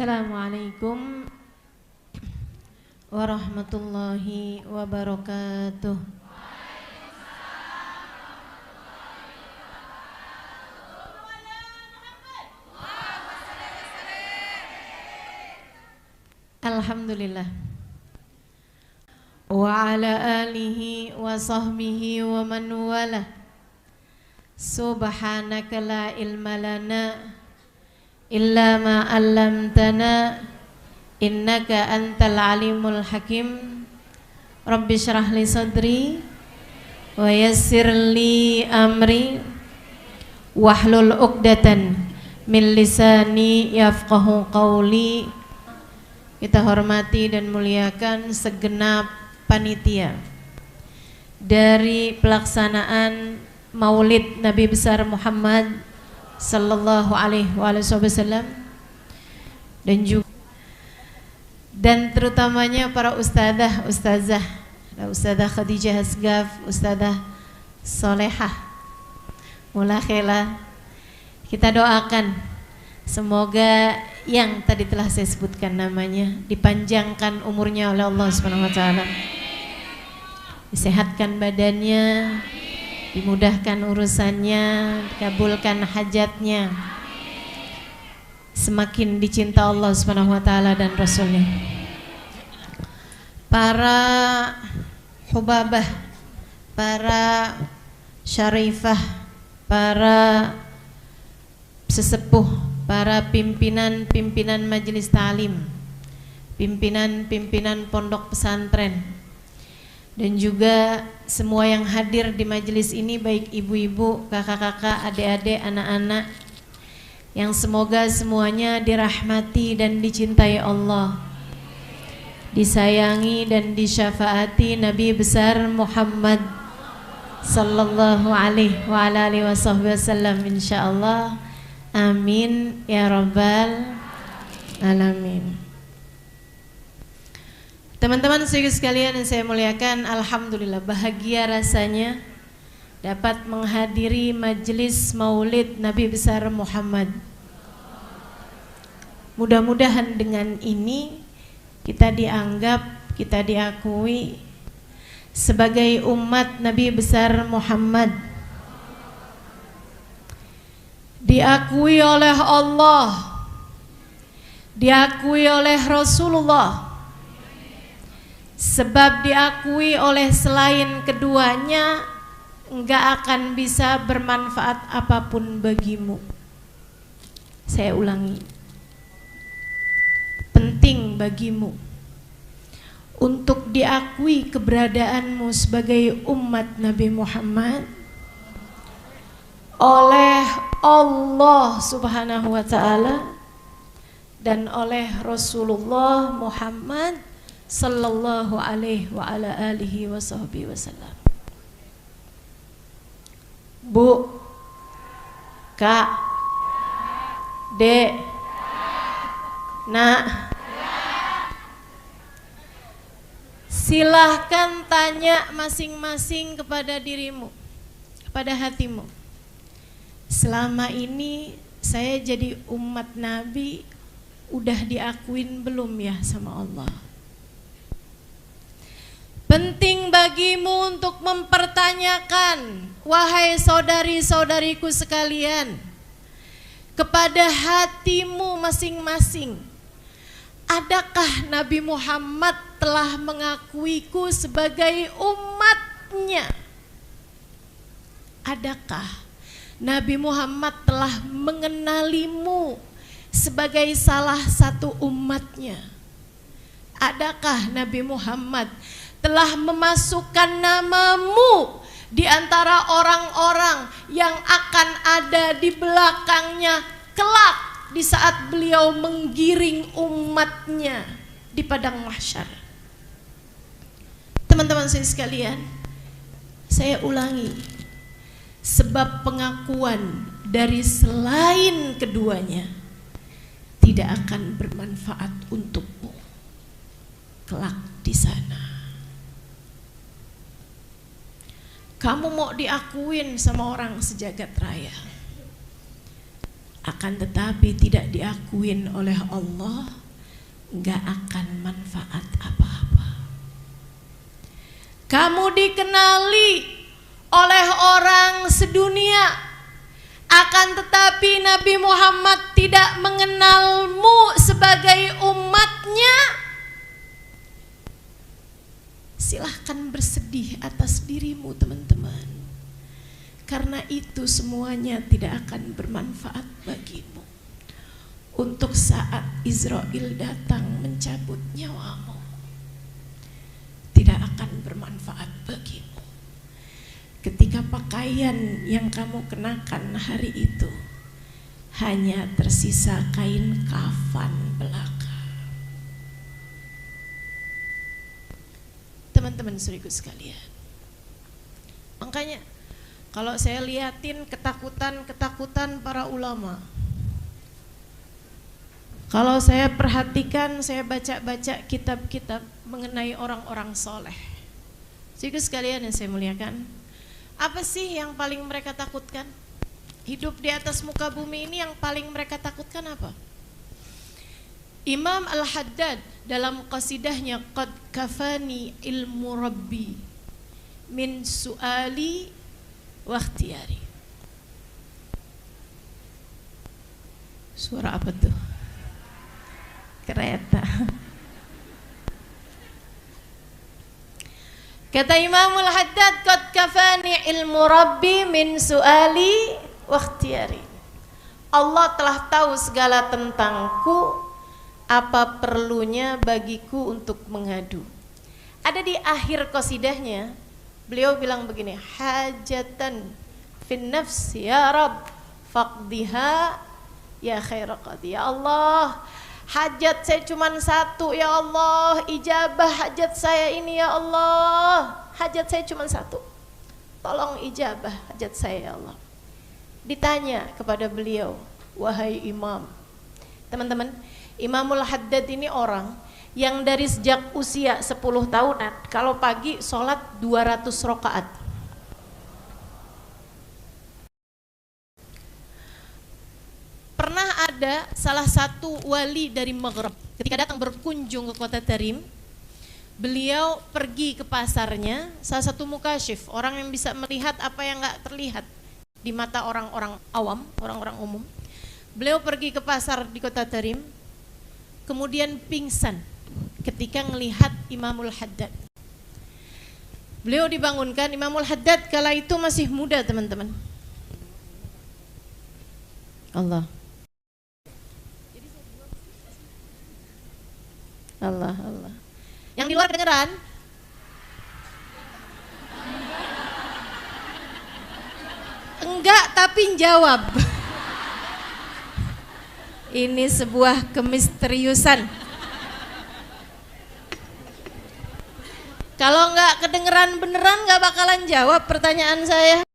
Assalamualaikum warahmatullahi wabarakatuh. Alhamdulillah. Wa ala alihi wa sahbihi wa man wala. Subhanaka la ilma lana illa ma 'allamtana innaka antal alimul hakim. Rabbi shrah li sadri wa yassir li amri wahlul 'uqdatan min lisani yafqahu qawli. Kita hormati dan muliakan segenap panitia dari pelaksanaan Maulid Nabi besar Muhammad sallallahu alaihi wasallam dan terutamanya para ustazah, Ustazah Khadijah Asgaf, Ustazah Solehah Mulakhela. Kita doakan semoga yang tadi telah saya sebutkan namanya dipanjangkan umurnya oleh Allah Subhanahu wa taala. Disehatkan badannya, dimudahkan urusannya, dikabulkan hajatnya, semakin dicinta Allah Subhanahu wa taala dan Rasulnya. Para hubabah, para syarifah, para sesepuh, para pimpinan majelis ta'lim, pimpinan pondok pesantren, dan juga semua yang hadir di majelis ini, baik ibu-ibu, kakak-kakak, adik-adik, anak-anak, yang semoga semuanya dirahmati dan dicintai Allah, disayangi dan disyafaati Nabi besar Muhammad sallallahu alaihi wa alihi wasallam insyaallah. Amin ya rabbal alamin. Teman-teman sekalian yang saya muliakan, alhamdulillah bahagia rasanya dapat menghadiri majelis Maulid Nabi besar Muhammad. Mudah-mudahan dengan ini kita dianggap, kita diakui sebagai umat Nabi besar Muhammad, diakui oleh Allah, diakui oleh Rasulullah. Sebab diakui oleh selain keduanya enggak akan bisa bermanfaat apapun bagimu. Saya ulangi, penting bagimu untuk diakui keberadaanmu sebagai umat Nabi Muhammad oleh Allah Subhanahu wa taala dan oleh Rasulullah Muhammad sallallahu alaihi wa ala alihi wasallam. Bu, Kak, Dek, Nak, silahkan tanya masing-masing kepada dirimu, kepada hatimu. Selama ini saya jadi umat Nabi udah diakuin belum ya sama Allah? Penting bagimu untuk mempertanyakan, wahai saudari-saudariku sekalian, kepada hatimu masing-masing. Adakah Nabi Muhammad telah mengakuiku sebagai umatnya? Adakah Nabi Muhammad telah mengenalimu sebagai salah satu umatnya? Adakah Nabi Muhammad telah memasukkan namamu di antara orang-orang yang akan ada di belakangnya kelak di saat beliau menggiring umatnya di padang mahsyar? Teman-teman saya sekalian, saya ulangi, sebab pengakuan dari selain keduanya tidak akan bermanfaat untukmu kelak di sana. Kamu mau diakuin sama orang sejagat raya, akan tetapi tidak diakuin oleh Allah, gak akan manfaat apa-apa. Kamu dikenali oleh orang sedunia, akan tetapi Nabi Muhammad tidak mengenalmu sebagai umatnya. Silahkan bersedih atas dirimu teman-teman, karena itu semuanya tidak akan bermanfaat bagimu. Untuk saat Israel datang mencabut nyawamu, tidak akan bermanfaat bagimu. Ketika pakaian yang kamu kenakan hari itu hanya tersisa kain kafan belaka. Teman-teman saudaraku sekalian, makanya kalau saya liatin ketakutan para ulama, kalau saya perhatikan, saya baca-baca kitab-kitab mengenai orang-orang soleh, saudaraku sekalian yang saya muliakan, apa sih yang paling mereka takutkan? Hidup di atas muka bumi ini yang paling mereka takutkan apa? Imam Al-Haddad dalam qasidahnya Qad kafani ilmu rabbi min su'ali wa ikhtiyari. Suara apa tuh? Kereta. Kata Imam Al-Haddad, Qad kafani ilmu rabbi min su'ali wa ikhtiyari. Allah telah tahu segala tentangku, apa perlunya bagiku untuk mengadu. Ada di akhir qasidahnya, beliau bilang begini, hajatan fin nafs ya Rabb faqdiha ya khaira qadi. Ya Allah, hajat saya cuma satu ya Allah, ijabah hajat saya ini ya Allah, hajat saya cuma satu, tolong ijabah hajat saya ya Allah. Ditanya kepada beliau, wahai imam, teman-teman, Imamul Haddad ini orang yang dari sejak usia 10 tahunan kalau pagi sholat 200 rakaat. Pernah ada salah satu wali dari Maghrib ketika datang berkunjung ke kota Tarim, beliau pergi ke pasarnya, salah satu mukasyif, orang yang bisa melihat apa yang gak terlihat di mata orang-orang awam, orang-orang umum. Beliau pergi ke pasar di kota Tarim, kemudian pingsan ketika melihat Imamul Haddad. Beliau dibangunkan. Imamul Haddad kala itu masih muda teman-teman. Allah. Allah, Allah. Yang di luar kedengeran? Enggak, tapi jawab. Ini sebuah kemisteriusan. Kalau nggak kedengeran beneran nggak bakalan jawab pertanyaan saya.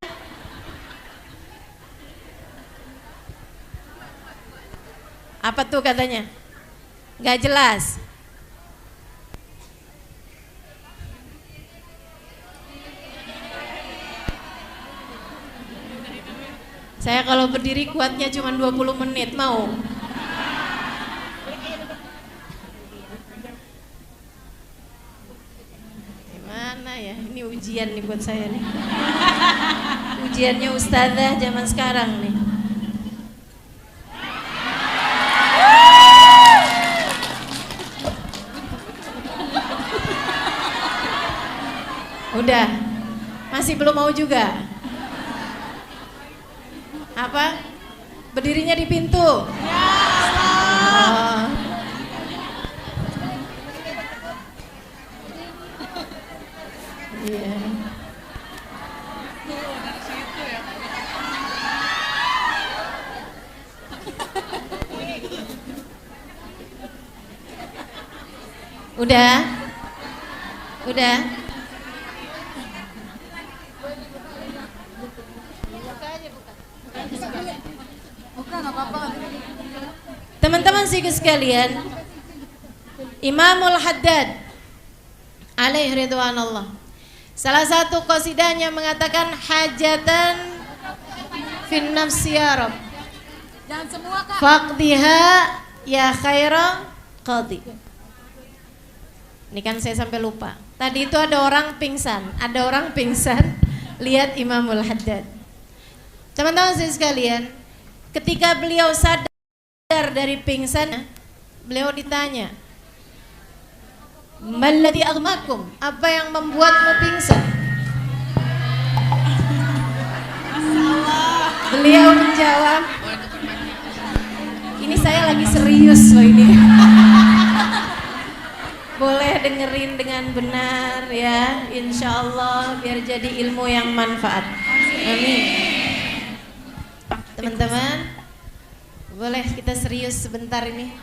Apa tuh katanya? Nggak jelas. Saya kalau berdiri kuatnya cuma 20 menit, mau? Gimana ya? Ini ujian nih buat saya nih. Ujiannya ustazah zaman sekarang nih. Udah, masih belum mau juga. Apa? Berdirinya di pintu. Ya Allah. Iya. Udah? Udah? Teman-teman sekalian, Imamul Haddad alaihi ridwanullah, salah satu qasidahnya mengatakan hajatan fin nafsi ya Rabb Jangan semua, Kak. Faqdiha ya khaira qadi. Ini kan saya sampai lupa. Tadi itu ada orang pingsan, lihat Imamul Haddad. Teman-teman saya sekalian, ketika beliau sadar dari pingsan, beliau ditanya, "Malladhi aghmakum?" Apa yang membuatmu pingsan? Beliau menjawab, ini saya lagi serius loh ini. Boleh dengerin dengan benar ya, insya Allah biar jadi ilmu yang manfaat. Amin. Teman-teman, boleh kita serius sebentar ini.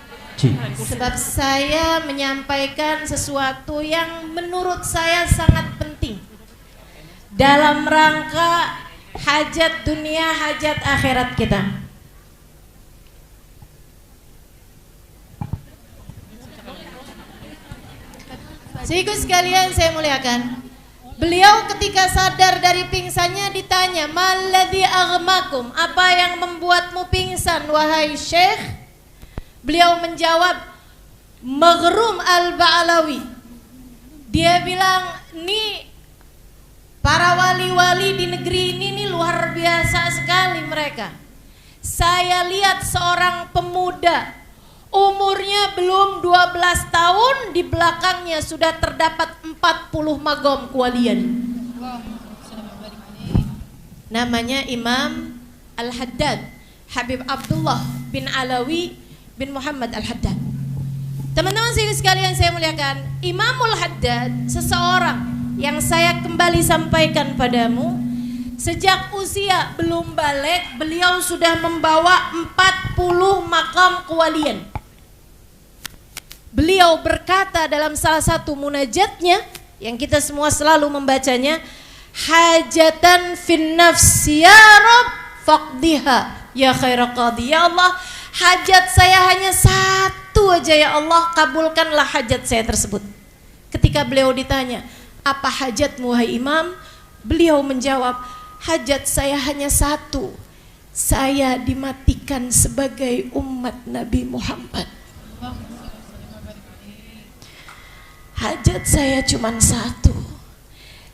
Sebab saya menyampaikan sesuatu yang menurut saya sangat penting dalam rangka hajat dunia, hajat akhirat kita. Sehingga sekalian saya muliakan, beliau ketika sadar dari pingsannya ditanya, "Malladhi aghmakum?" Apa yang membuatmu pingsan wahai Syekh? Beliau menjawab, "Maghrum al-Ba'lawi." Dia bilang, "Nih para wali-wali di negeri ini nih luar biasa sekali mereka. Saya lihat seorang pemuda umurnya belum 12 tahun, di belakangnya sudah terdapat 40 magom kualian." Namanya Imam Al-Haddad, Habib Abdullah bin Alawi bin Muhammad Al-Haddad. Teman-teman sekalian saya muliakan, Imamul Haddad seseorang yang saya kembali sampaikan padamu, sejak usia belum balik beliau sudah membawa 40 makam kewalian. Beliau berkata dalam salah satu munajatnya yang kita semua selalu membacanya, "Hajatan fin nafsi ya Rabb faqdiha ya khaira qadi." Ya Allah, hajat saya hanya satu aja ya Allah, kabulkanlah hajat saya tersebut. Ketika beliau ditanya, "Apa hajatmu wahai Imam?" Beliau menjawab, "Hajat saya hanya satu. Saya dimatikan sebagai umat Nabi Muhammad. Hajat saya cuma satu.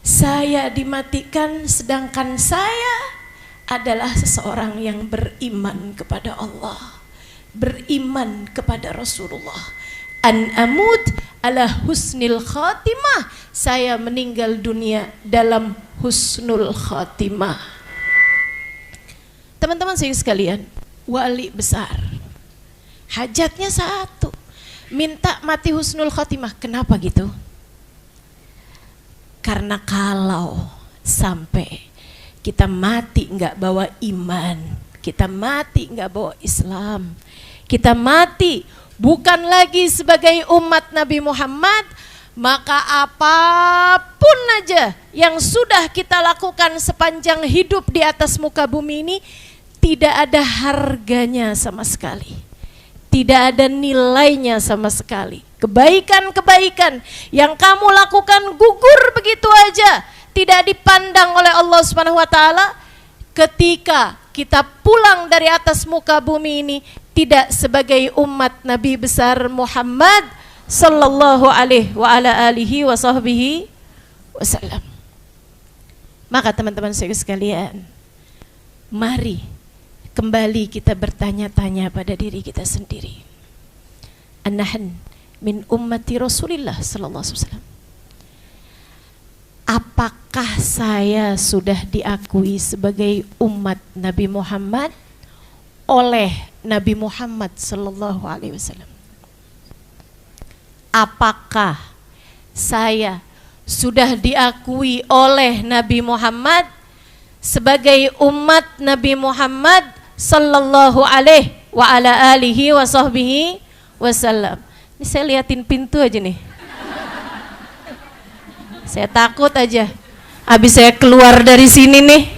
Saya dimatikan sedangkan saya adalah seseorang yang beriman kepada Allah, beriman kepada Rasulullah. An amut ala husnil khatimah." Saya meninggal dunia dalam husnul khatimah. Teman-teman saya sekalian, wali besar, hajatnya satu, minta mati husnul khatimah. Kenapa gitu? Karena kalau sampai kita mati nggak bawa iman, kita mati nggak bawa Islam, kita mati bukan lagi sebagai umat Nabi Muhammad, maka apapun aja yang sudah kita lakukan sepanjang hidup di atas muka bumi ini tidak ada harganya sama sekali. Tidak ada nilainya sama sekali. Kebaikan-kebaikan yang kamu lakukan gugur begitu aja, tidak dipandang oleh Allah Subhanahu wa taala. Ketika kita pulang dari atas muka bumi ini tidak sebagai umat Nabi besar Muhammad sallallahu alaihi wa ala alihi wa sahbihi wasallam. Maka teman-teman saya sekalian, mari kembali kita bertanya-tanya pada diri kita sendiri. Anahan min ummati Rasulillah sallallahu alaihi wasallam. Apakah saya sudah diakui sebagai umat Nabi Muhammad oleh Nabi Muhammad sallallahu alaihi wasallam? Apakah saya sudah diakui oleh Nabi Muhammad sebagai umat Nabi Muhammad sallallahu alaihi wa ala alihi wa sahbihi wasallam? Ini saya liatin pintu aja nih. Saya takut aja. Habis saya keluar dari sini nih,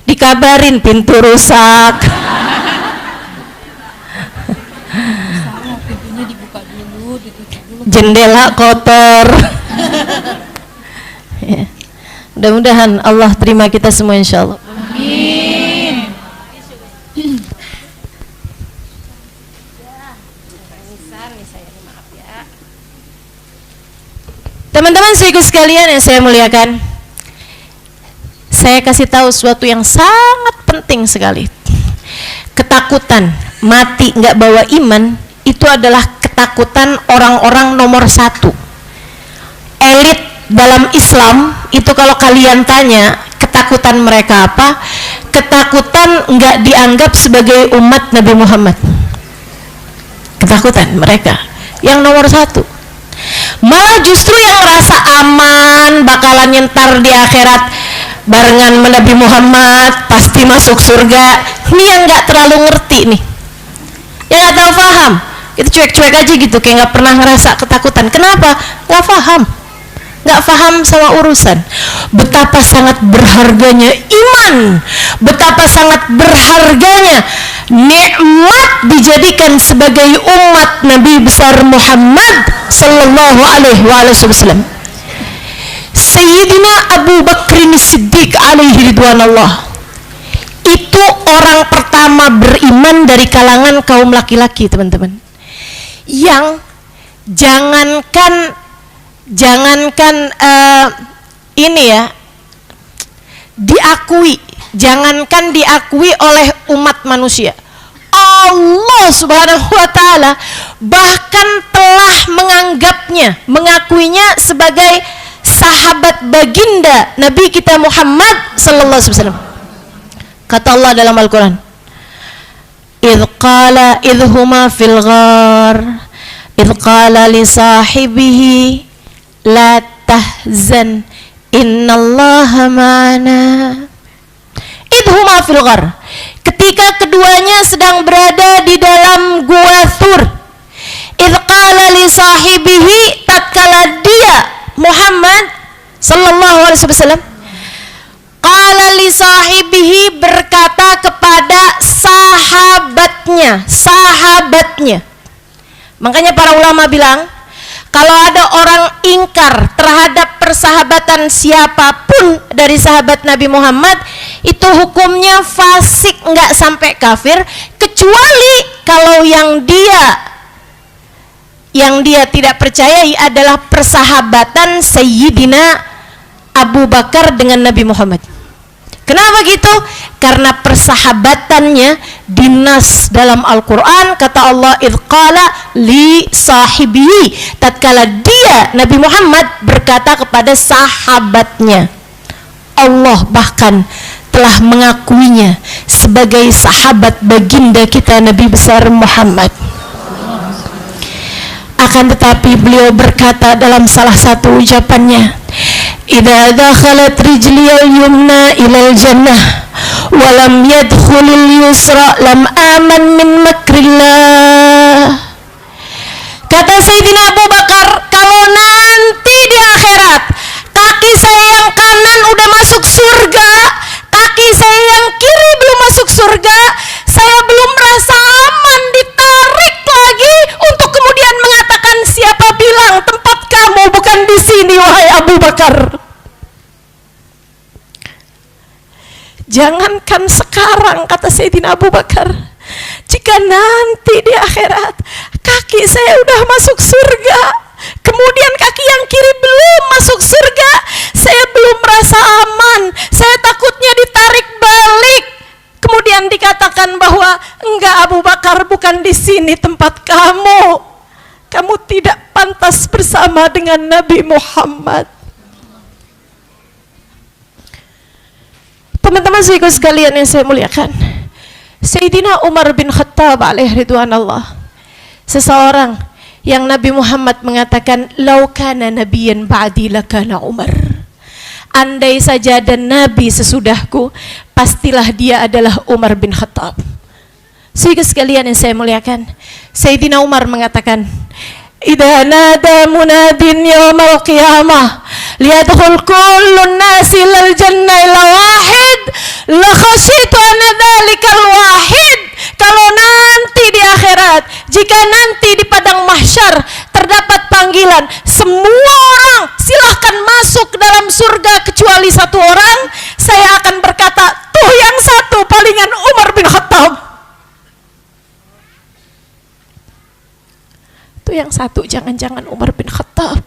dikabarin pintu rusak. Salah, pintunya dibuka dulu, ditutup dulu. Jendela kotor. Ya. Mudah-mudahan Allah terima kita semua insyaallah. Amin. Teman-teman saudaraku sekalian yang saya muliakan, saya kasih tahu sesuatu yang sangat penting sekali. Ketakutan mati nggak bawa iman itu adalah ketakutan orang-orang nomor satu. Elit dalam Islam itu kalau kalian tanya ketakutan mereka apa, ketakutan nggak dianggap sebagai umat Nabi Muhammad. Ketakutan mereka yang nomor satu. Malah justru yang merasa aman bakalan nyentar di akhirat barengan Nabi Muhammad pasti masuk surga, ini yang nggak terlalu ngerti nih, yang nggak tahu paham, itu cuek-cuek aja gitu, kayak nggak pernah ngerasa ketakutan. Kenapa? Nggak paham sama urusan. Betapa sangat berharganya iman, betapa sangat berharganya nikmat dijadikan sebagai umat Nabi besar Muhammad sallallahu alaihi wasallam. Sayyidina Abu Bakrin Siddiq alaihi ridwanallah itu orang pertama beriman dari kalangan kaum laki-laki, teman-teman, yang jangankan ini ya jangankan diakui oleh umat manusia, Allah subhanahu wa ta'ala bahkan telah mengakuinya sebagai sahabat baginda Nabi kita Muhammad sallallahu alaihi wasallam. Kata Allah dalam Al-Quran, idh huma fil ghar idh qala li sahibihi la tahzan innallaha ma'ana. Idhuma fil ghar, ketika keduanya sedang berada di dalam gua Thur. Idh qala li sahibihi, tatkala dia Muhammad sallallahu alaihi wasallam qala li sahibihi, berkata kepada sahabatnya. Makanya para ulama bilang, kalau ada orang ingkar terhadap persahabatan siapapun dari sahabat Nabi Muhammad, itu hukumnya fasik, nggak sampai kafir, kecuali kalau yang dia tidak percayai adalah persahabatan Sayyidina Abu Bakar dengan Nabi Muhammad. Kenapa gitu? Karena persahabatannya dinas dalam Al-Quran, kata Allah, idh qala li sahibihi, tatkala dia Nabi Muhammad berkata kepada sahabatnya. Allah bahkan telah mengakuinya sebagai sahabat baginda kita Nabi besar Muhammad. Akan tetapi beliau berkata dalam salah satu ucapannya, idza dakhalat rijliyal yumna ilal jannah wa lam yadkhulul yusra lam aman min makrillah. Kata Sayyidina Abu Bakar, kalau nanti di akhirat kaki saya yang kanan udah masuk surga, kaki saya yang kiri belum masuk surga, saya belum merasa aman, ditarik lagi untuk kemudian mengatakan, siapa bilang tempat kamu bukan di sini wahai Abu Bakar. Jangankan sekarang, kata Sayyidina Abu Bakar, jika nanti di akhirat kaki saya udah masuk surga, kemudian kaki yang kiri belum masuk surga, saya belum merasa aman, saya takutnya ditarik balik, kemudian dikatakan bahwa enggak Abu Bakar, bukan di sini tempat kamu, kamu tidak pantas bersama dengan Nabi Muhammad. Teman-teman sekalian yang saya muliakan, Sayyidina Umar bin Khattab alaihi ridwanallah, seseorang yang Nabi Muhammad mengatakan, lau kana nabiyyan ba'di lakana Umar, andai saja ada nabi sesudahku, pastilah dia adalah Umar bin Khattab. Saudara sekalian yang saya muliakan, Sayyidina Umar mengatakan, idza nada munadin yaumal qiyamah liyadkhul kullun nasi lal jannah illa wahid la khasyitu an dzalikal wahid. Kalau nanti di akhirat, jika nanti di padang mahsyar terdapat panggilan, semua orang silahkan masuk ke dalam surga kecuali satu orang, saya akan berkata, tuh yang satu palingan Umar bin Khattab. yang satu jangan-jangan Umar bin Khattab.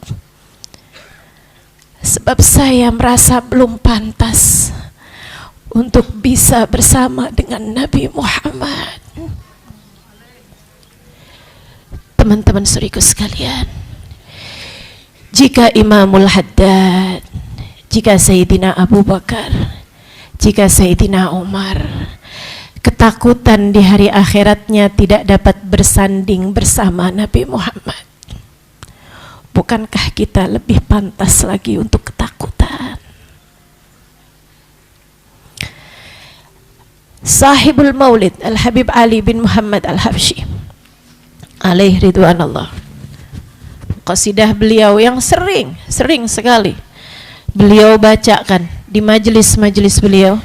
Sebab saya merasa belum pantas untuk bisa bersama dengan Nabi Muhammad. Teman-teman saudaraku sekalian, jika Imamul Haddad, jika Sayyidina Abu Bakar, jika Sayyidina Umar ketakutan di hari akhiratnya tidak dapat bersanding bersama Nabi Muhammad, bukankah kita lebih pantas lagi untuk ketakutan? Sahibul Maulid Al-Habib Ali bin Muhammad Al-Habsyi alaih ridwan Allah, qasidah beliau yang sering sekali beliau bacakan di majelis-majelis beliau.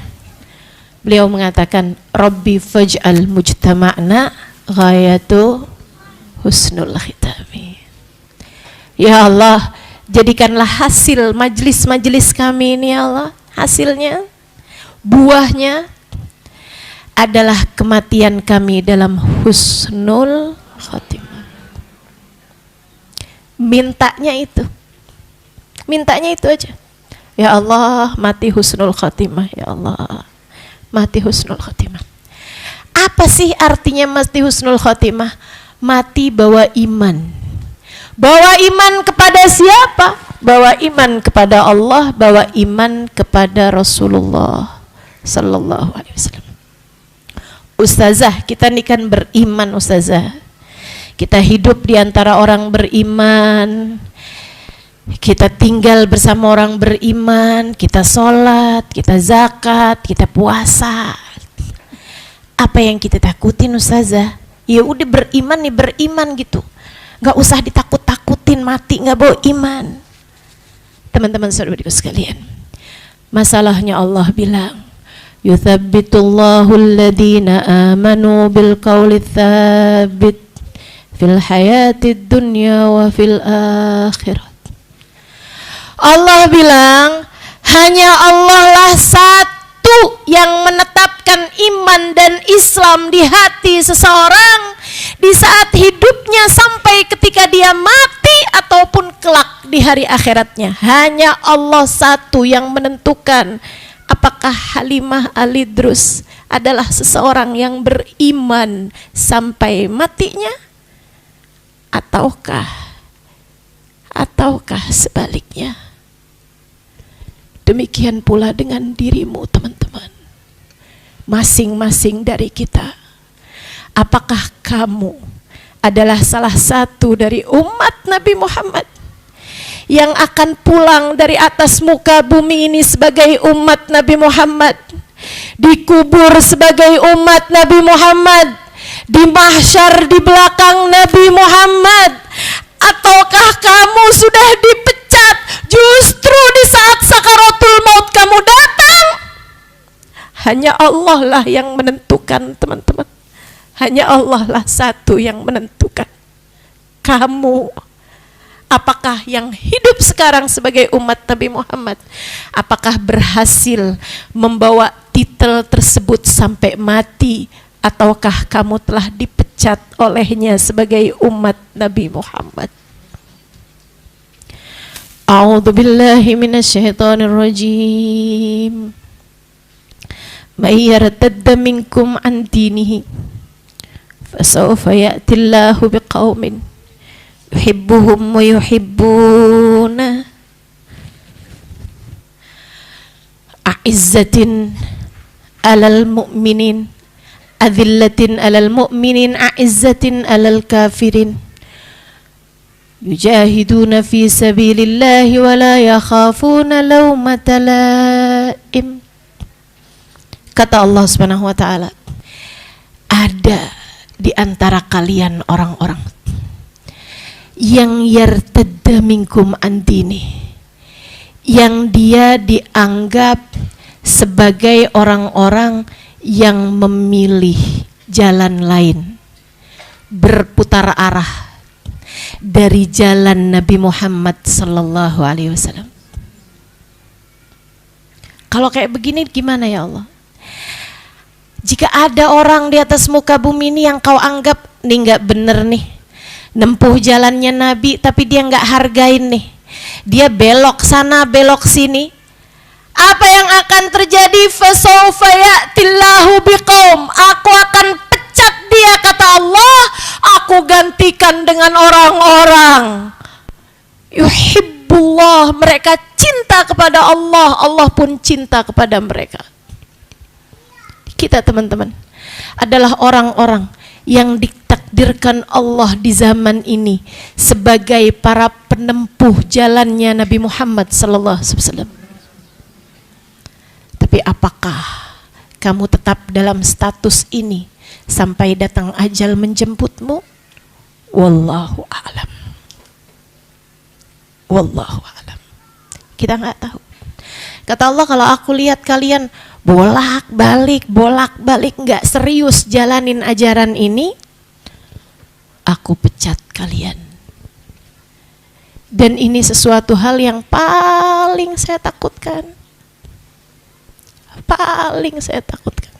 Beliau mengatakan, Rabbi faj'al mujtama'na ghayatu husnul khitami. Ya Allah, jadikanlah hasil majelis-majelis kami ini ya Allah, hasilnya, buahnya adalah kematian kami dalam husnul khatimah. Mintanya itu aja. Ya Allah, mati husnul khatimah. Ya Allah, mati husnul khatimah. Apa sih artinya mati husnul khatimah? Mati bawa iman. Bawa iman kepada siapa? Bawa iman kepada Allah, bawa iman kepada Rasulullah sallallahu alaihi wasallam. Ustazah, kita ini kan beriman ustazah. Kita hidup di antara orang beriman. Kita tinggal bersama orang beriman, kita sholat, kita zakat, kita puasa. Apa yang kita takutin ustazah? Ya udah beriman nih, beriman gitu. Gak usah ditakut-takutin mati gak bawa iman. Teman-teman saudara sekalian, masalahnya Allah bilang, yuthabbitullahu alladhina amanu bil qawli thabit fil hayatid dunya wa fil akhirah. Allah bilang, hanya Allah lah satu yang menetapkan iman dan Islam di hati seseorang di saat hidupnya sampai ketika dia mati ataupun kelak di hari akhiratnya. Hanya Allah satu yang menentukan apakah Halimah Al-Idrus adalah seseorang yang beriman sampai matinya ataukah sebaliknya. Demikian pula dengan dirimu teman-teman, masing-masing dari kita. Apakah kamu adalah salah satu dari umat Nabi Muhammad yang akan pulang dari atas muka bumi ini sebagai umat Nabi Muhammad, dikubur sebagai umat Nabi Muhammad, di mahsyar di belakang Nabi Muhammad? Ataukah kamu sudah dipecat justru di saat sakaratul maut kamu datang? Hanya Allah lah yang menentukan teman-teman. Hanya Allah lah satu yang menentukan. Kamu, apakah yang hidup sekarang sebagai umat Nabi Muhammad, apakah berhasil membawa titel tersebut sampai mati, ataukah kamu telah dipecat olehnya sebagai umat Nabi Muhammad? A'udzu billahi minasyaitonir rajim. May yartadda minkum an dinihi fasawfa ya'ti Allahu biqaumin yuhibbuhum wa yuhibbuna a'izzatin 'alal mu'minin adzillatin 'alal mu'minin a'izzatin 'alal kafirin yujahiduna fi sabilillahi wa la yakhafuna lawmata laim. Kata Allah Subhanahu wa taala, ada di antara kalian orang-orang yang yartadda minkum an dini, yang dia dianggap sebagai orang-orang yang memilih jalan lain, berputar arah dari jalan Nabi Muhammad sallallahu alaihi wasallam. Kalau kayak begini gimana ya Allah? Jika ada orang di atas muka bumi ini yang kau anggap nih nggak bener nih, nempuh jalannya Nabi, tapi dia nggak hargain nih. Dia belok sana, belok sini. Apa yang akan terjadi? Fasawfa ya'tillahu biqaum. Aku akan pecat dia, kata Allah. Aku gantikan dengan orang-orang yuhibbullah, mereka cinta kepada Allah, Allah pun cinta kepada mereka. Kita teman-teman adalah orang-orang yang ditakdirkan Allah di zaman ini sebagai para penempuh jalannya Nabi Muhammad sallallahu alaihi wasallam. Tapi apakah kamu tetap dalam status ini sampai datang ajal menjemputmu? Wallahu a'lam. Wallahu a'lam. Kita nggak tahu. Kata Allah, kalau aku lihat kalian bolak-balik nggak serius jalanin ajaran ini, aku pecat kalian. Dan ini sesuatu hal yang paling saya takutkan. Paling saya takutkan.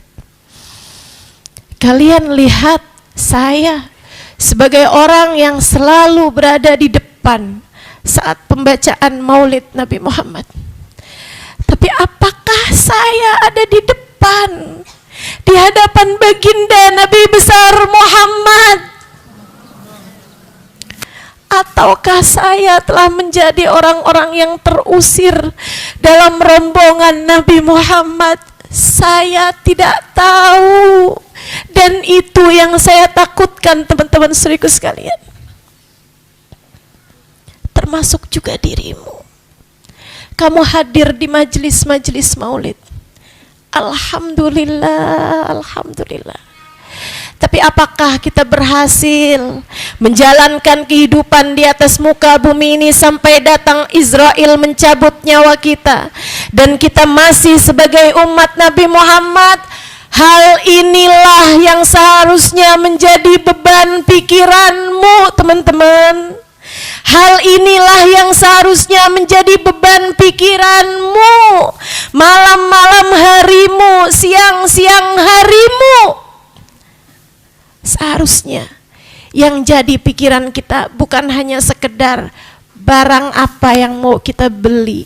Kalian lihat saya sebagai orang yang selalu berada di depan saat pembacaan Maulid Nabi Muhammad. Tapi apakah saya ada di depan di hadapan baginda Nabi besar Muhammad? Ataukah saya telah menjadi orang-orang yang terusir dalam rombongan Nabi Muhammad? Saya tidak tahu. Dan itu yang saya takutkan, teman-teman saudaraku sekalian. Termasuk juga dirimu. Kamu hadir di majelis-majelis maulid. Alhamdulillah, alhamdulillah. Tapi apakah kita berhasil menjalankan kehidupan di atas muka bumi ini sampai datang Israel mencabut nyawa kita, dan kita masih sebagai umat Nabi Muhammad? Hal inilah yang seharusnya menjadi beban pikiranmu, teman-teman. Hal inilah yang seharusnya menjadi beban pikiranmu. Malam-malam harimu, siang-siang harimu. Seharusnya yang jadi pikiran kita bukan hanya sekedar barang apa yang mau kita beli,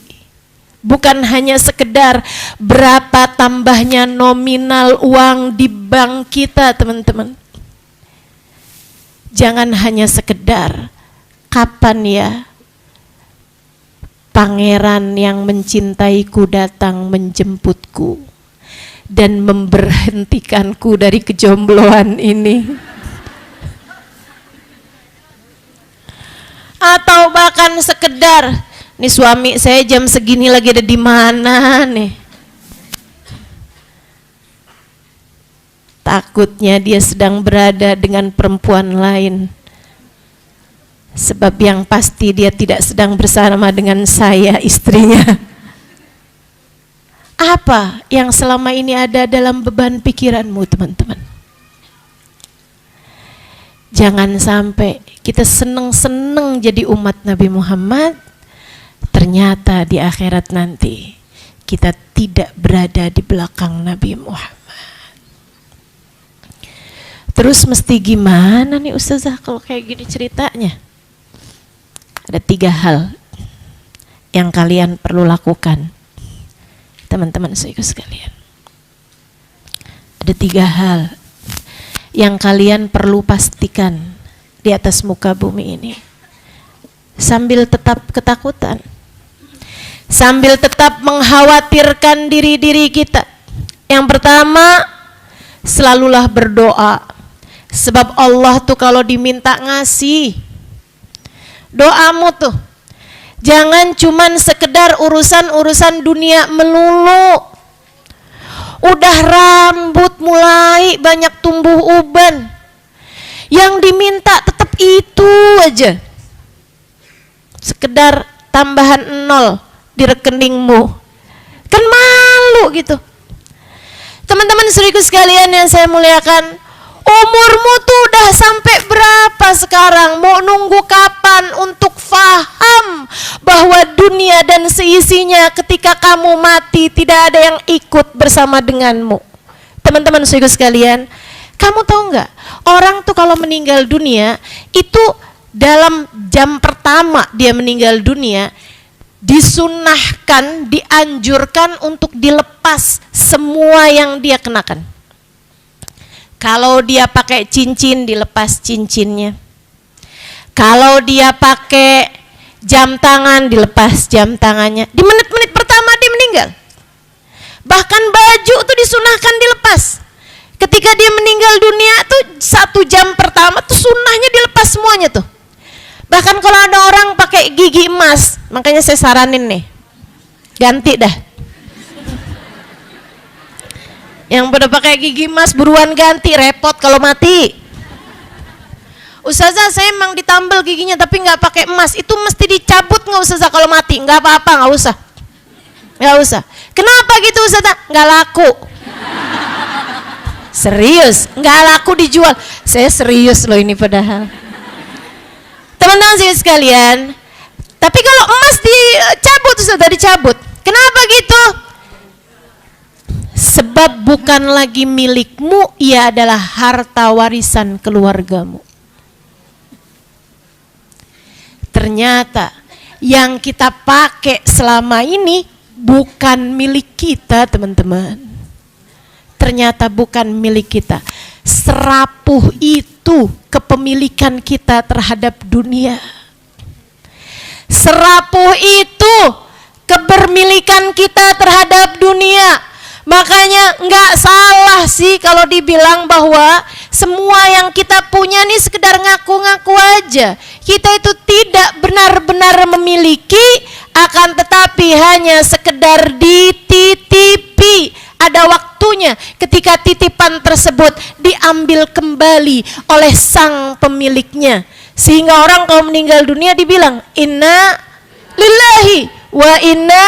bukan hanya sekedar berapa tambahnya nominal uang di bank kita, teman-teman. Jangan hanya sekedar kapan ya pangeran yang mencintaiku datang menjemputku dan memberhentikanku dari kejombloan ini. Atau bahkan sekedar, nih suami saya jam segini lagi ada di mana nih? Takutnya dia sedang berada dengan perempuan lain. Sebab yang pasti dia tidak sedang bersama dengan saya, istrinya. Apa yang selama ini ada dalam beban pikiranmu, teman-teman? Jangan sampai kita seneng-seneng jadi umat Nabi Muhammad, ternyata di akhirat nanti kita tidak berada di belakang Nabi Muhammad. Terus mesti gimana nih Ustazah kalau kayak gini ceritanya? Ada 3 hal yang kalian perlu lakukan, teman-teman saudara sekalian. Ada 3 hal yang kalian perlu pastikan di atas muka bumi ini, sambil tetap ketakutan, sambil tetap mengkhawatirkan diri-diri kita. Yang pertama, selalulah berdoa. Sebab Allah tuh kalau diminta ngasih. Doamu tuh jangan cuman sekedar urusan-urusan dunia melulu. Udah rambut mulai banyak tumbuh uban, yang diminta tetap itu aja. Sekedar tambahan 0 di rekeningmu, kan malu gitu. Teman-teman saudaraku sekalian yang saya muliakan, umurmu tuh udah sampai berapa sekarang? Mau nunggu kapan untuk faham bahwa dunia dan seisinya ketika kamu mati tidak ada yang ikut bersama denganmu? Teman-teman saudara sekalian, kamu tahu nggak? Orang tuh kalau meninggal dunia itu dalam jam pertama dia meninggal dunia, disunahkan, dianjurkan untuk dilepas semua yang dia kenakan. Kalau dia pakai cincin, dilepas cincinnya. Kalau dia pakai jam tangan, dilepas jam tangannya. Di menit-menit pertama dia meninggal. Bahkan baju tuh disunahkan dilepas. Ketika dia meninggal dunia tuh 1 jam pertama tuh sunahnya dilepas semuanya tuh. Bahkan kalau ada orang pakai gigi emas, makanya saya saranin nih, ganti dah. Yang pada pakai gigi emas buruan ganti, repot kalau mati. Ustazah, saya emang ditambal giginya tapi nggak pakai emas, itu mesti dicabut nggak Ustazah kalau mati? Nggak apa-apa, nggak usah. Nggak usah. Kenapa gitu Ustazah? Nggak laku. Serius, nggak laku dijual. Saya serius loh ini padahal. Teman-teman sekalian, tapi kalau emas dicabut, Ustazah, dicabut. Kenapa gitu? Sebab bukan lagi milikmu, ia adalah harta warisan keluargamu. Ternyata yang kita pakai selama ini bukan milik kita, teman-teman. Ternyata bukan milik kita. Serapuh itu kepemilikan kita terhadap dunia. Serapuh itu kepemilikan kita terhadap dunia. Makanya nggak salah sih kalau dibilang bahwa semua yang kita punya nih sekedar ngaku-ngaku aja. Kita itu tidak benar-benar memiliki, akan tetapi hanya sekedar dititipi. Ada waktunya ketika titipan tersebut diambil kembali oleh sang pemiliknya. Sehingga orang kalau meninggal dunia dibilang inna lillahi wa inna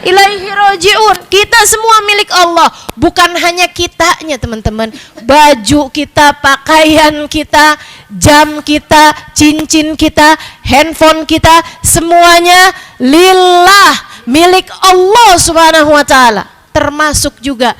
ilaihi raji'un. Kita semua milik Allah, bukan hanya kitanya, teman-teman. Baju kita, pakaian kita, jam kita, cincin kita, handphone kita, semuanya lillah, milik Allah Subhanahu wa taala. Termasuk juga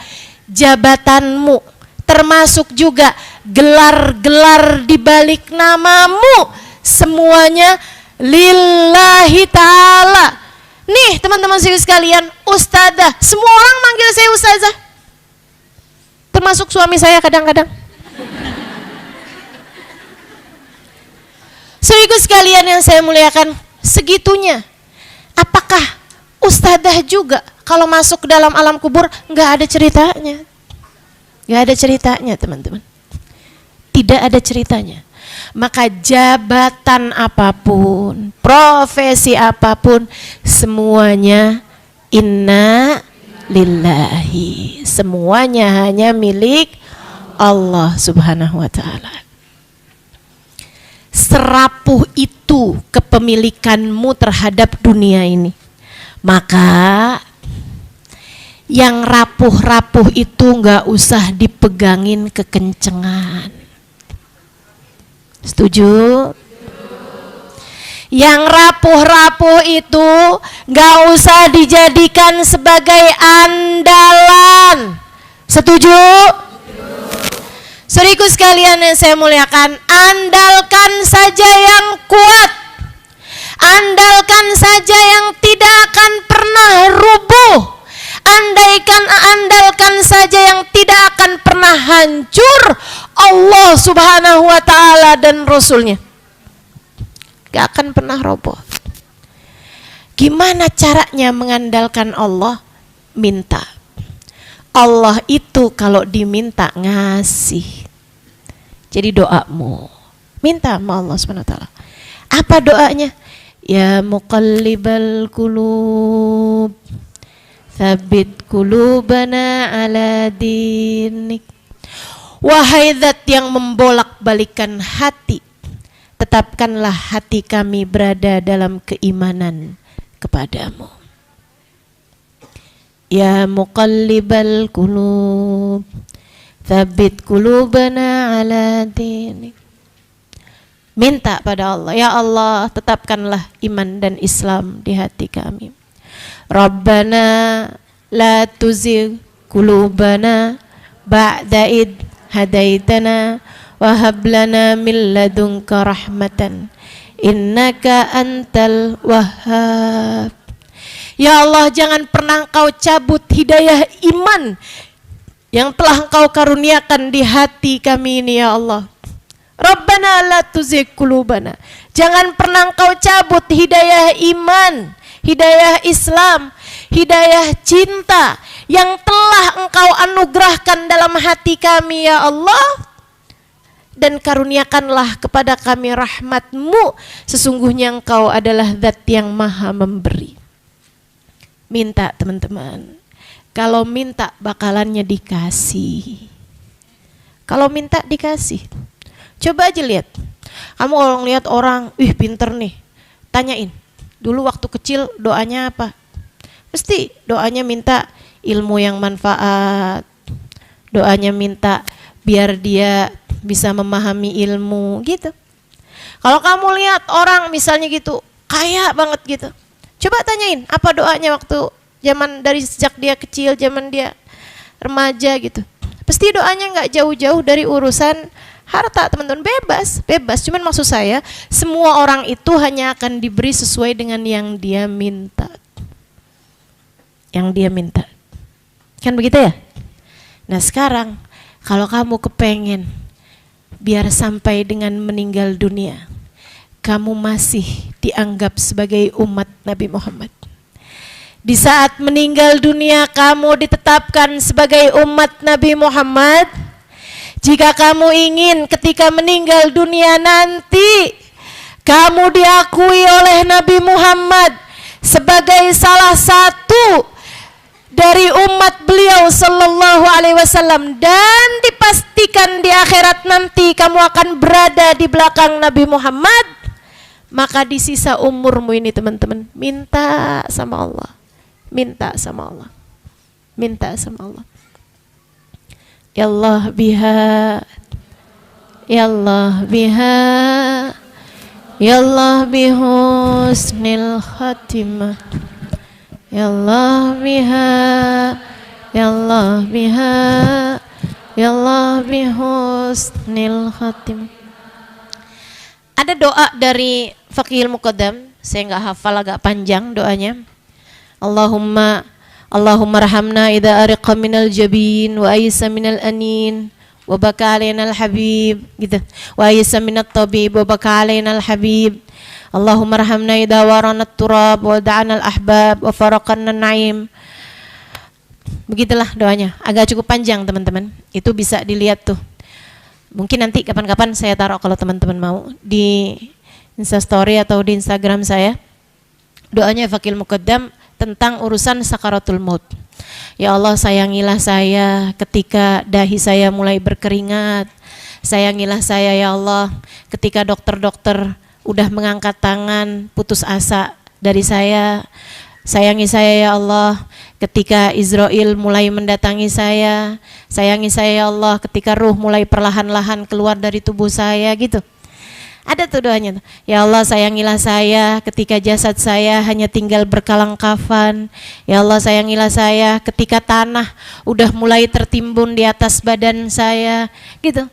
jabatanmu, termasuk juga gelar-gelar di balik namamu, semuanya lillahi taala. Nih teman-teman sekalian, ustazah, semua orang manggil saya ustazah, termasuk suami saya kadang-kadang. Saudaraku sekalian yang saya muliakan, segitunya. Apakah ustazah juga kalau masuk ke dalam alam kubur nggak ada ceritanya? Nggak ada ceritanya, teman-teman. Tidak ada ceritanya. Maka jabatan apapun, profesi apapun, semuanya inna lillahi. Semuanya hanya milik Allah Subhanahu wa taala. Serapuh itu kepemilikanmu terhadap dunia ini. Maka yang rapuh-rapuh itu nggak usah dipegangin kekencengan. Setuju? Yang rapuh-rapuh itu nggak usah dijadikan sebagai andalan. Setuju? Saudaraku sekalian yang saya muliakan, andalkan saja yang kuat. Andalkan saja yang tidak akan pernah rubuh. Andalkan saja yang tidak akan pernah hancur, Allah Subhanahu wa taala dan Rasulnya. Gak akan pernah roboh. Gimana caranya mengandalkan Allah? Minta. Allah itu kalau diminta ngasih. Jadi doamu, minta sama Allah Subhanahu wa taala. Apa doanya? Ya muqallibal qulub, tsabbit qulubana ala dinik. Wahai zat yang membolak-balikan hati, tetapkanlah hati kami berada dalam keimanan kepadamu. Ya muqallibal qulub, tsabbit qulubana ala dinik. Minta pada Allah, ya Allah tetapkanlah iman dan Islam di hati kami. Rabbana la tuzigh qulubana ba'da id hadaitana wa hab lana min ladunka rahmatan innaka antal wahhab. Ya Allah, jangan pernah Engkau cabut hidayah iman yang telah Engkau karuniakan di hati kami ini ya Allah. Rabbana la tuzigh qulubana. Jangan pernah Engkau cabut hidayah iman, hidayah Islam, hidayah cinta yang telah Engkau anugerahkan dalam hati kami ya Allah. Dan karuniakanlah kepada kami rahmat-Mu, sesungguhnya Engkau adalah zat yang maha memberi. Minta teman-teman, kalau minta bakalannya dikasih. Kalau minta dikasih. Coba aja lihat, kamu kalau ngeliat orang, pinter nih, tanyain, dulu waktu kecil doanya apa? Pasti doanya minta ilmu yang manfaat, doanya minta biar dia bisa memahami ilmu gitu. Kalau kamu lihat orang misalnya gitu, kaya banget gitu, coba tanyain apa doanya waktu zaman dari sejak dia kecil, zaman dia remaja gitu. Pasti doanya nggak jauh-jauh dari urusan harta teman-teman, bebas. Cuman maksud saya, semua orang itu hanya akan diberi sesuai dengan yang dia minta. Yang dia minta. Kan begitu ya? Nah sekarang, kalau kamu kepengen biar sampai dengan meninggal dunia kamu masih dianggap sebagai umat Nabi Muhammad. Di saat meninggal dunia kamu ditetapkan sebagai umat Nabi Muhammad. Jika kamu ingin ketika meninggal dunia nanti kamu diakui oleh Nabi Muhammad sebagai salah satu dari umat beliau sallallahu alaihi wasallam, dan dipastikan di akhirat nanti kamu akan berada di belakang Nabi Muhammad, maka di sisa umurmu ini teman-teman, minta sama Allah. Minta sama Allah. Minta sama Allah. Ya Allah biha, Ya Allah biha, Ya Allah bihusnil khatimah, Ya Allah biha, Ya Allah biha, Ya Allah bihusnil khatimah. Ada doa dari Faqihul Muqaddam, saya nggak hafal, agak panjang doanya. Allahumma rahamna idza ariqa minal jabin wa aysa minal anin wa baka alaina al habib gitu, wa aysa minat tabib wa baka alaina al habib. Allahumma rahamna idza warana turab wa da'ana al ahbab wa faraqanna naim. Begitulah doanya, agak cukup panjang teman-teman. Itu bisa dilihat tuh. Mungkin nanti kapan-kapan saya taruh kalau teman-teman mau di Instastory atau di Instagram saya. Doanya Faqihul Muqaddam tentang urusan sakaratul maut. Ya Allah, sayangilah saya ketika dahi saya mulai berkeringat. Sayangilah saya ya Allah ketika dokter-dokter udah mengangkat tangan putus asa dari saya. Sayangi saya ya Allah ketika Israel mulai mendatangi saya. Sayangi saya ya Allah ketika ruh mulai perlahan-lahan keluar dari tubuh saya gitu. Ada tuh doanya tuh. Ya Allah, sayangilah saya ketika jasad saya hanya tinggal berkalang kafan. Ya Allah, sayangilah saya ketika tanah udah mulai tertimbun di atas badan saya gitu.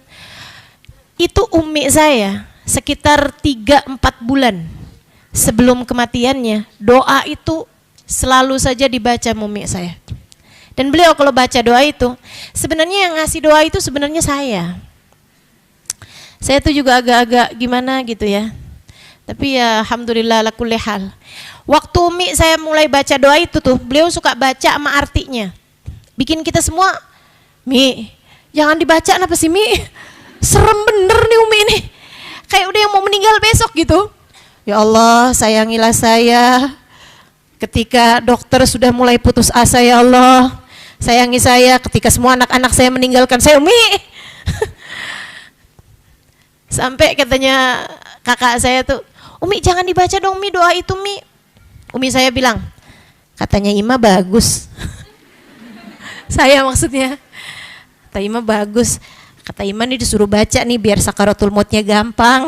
Itu umi saya sekitar 3-4 bulan sebelum kematiannya, doa itu selalu saja dibaca umi saya. Dan beliau kalau baca doa itu, sebenarnya yang ngasih doa itu sebenarnya saya. Saya tuh juga agak-agak gimana gitu ya. Tapi ya alhamdulillah ala kulli hal. Waktu umi saya mulai baca doa itu tuh, beliau suka baca sama artinya. Bikin kita semua, Mi, jangan dibaca kenapa sih Mi? Serem bener nih umi ini. Kayak udah yang mau meninggal besok gitu. Ya Allah, sayangilah saya ketika dokter sudah mulai putus asa ya Allah. Sayangi saya ketika semua anak-anak saya meninggalkan saya, Umi. Sampai katanya kakak saya tuh, Umi jangan dibaca dong Mi doa itu Mi. Umi saya bilang, katanya Ima bagus. Saya maksudnya, kata Ima bagus. Kata Ima nih disuruh baca nih biar sakaratul mautnya gampang.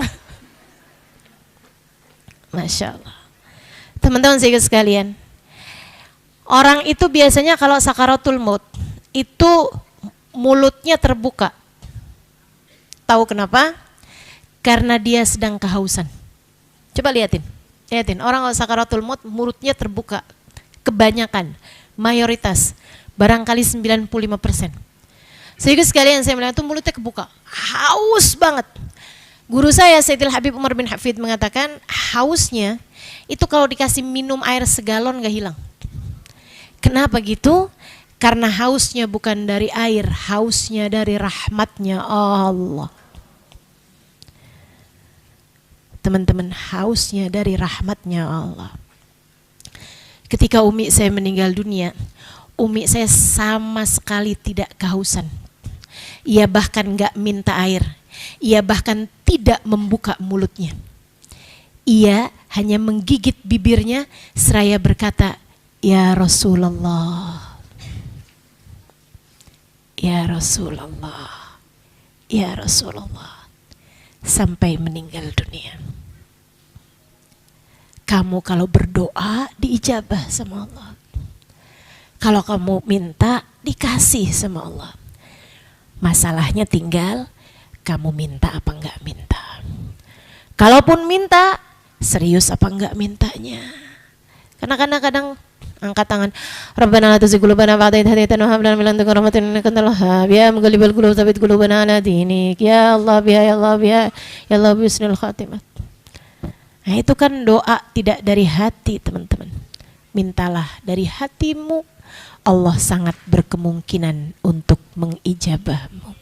Masya Allah. Teman-teman sekalian, orang itu biasanya kalau sakaratul maut itu mulutnya terbuka. Tahu kenapa? Karena dia sedang kehausan. Coba liatin orang sakaratul maut mulutnya terbuka. Kebanyakan, mayoritas, barangkali 95%. Sehingga sekalian saya melihat itu mulutnya kebuka, haus banget. Guru saya Sayyidil Habib Umar bin Hafid mengatakan hausnya itu kalau dikasih minum air segalon gak hilang. Kenapa gitu? Karena hausnya bukan dari air, hausnya dari rahmatnya Allah. Teman-teman, hausnya dari rahmatnya Allah. Ketika umi saya meninggal dunia, umi saya sama sekali tidak kehausan. Ia bahkan gak minta air. Ia bahkan tidak membuka mulutnya. Ia hanya menggigit bibirnya seraya berkata, "Ya Rasulullah, ya Rasulullah, ya Rasulullah," sampai meninggal dunia. Kamu kalau berdoa diijabah sama Allah. Kalau kamu minta dikasih sama Allah. Masalahnya tinggal kamu minta apa enggak minta. Kalaupun minta, serius apa enggak mintanya. Karena kadang-kadang angkat tangan, Rabbana la tuzigh qulubana ba'da idh hadaytana wa hab lana min ladunka rahmatan innaka antal wahhab, ya muqallibal qulub tsabbit qulubana ala dinik, ya Allah biha ya Allah biha ya Allah bisnil khatimah. Nah itu kan doa tidak dari hati teman-teman. Mintalah dari hatimu, Allah sangat berkemungkinan untuk mengijabahmu.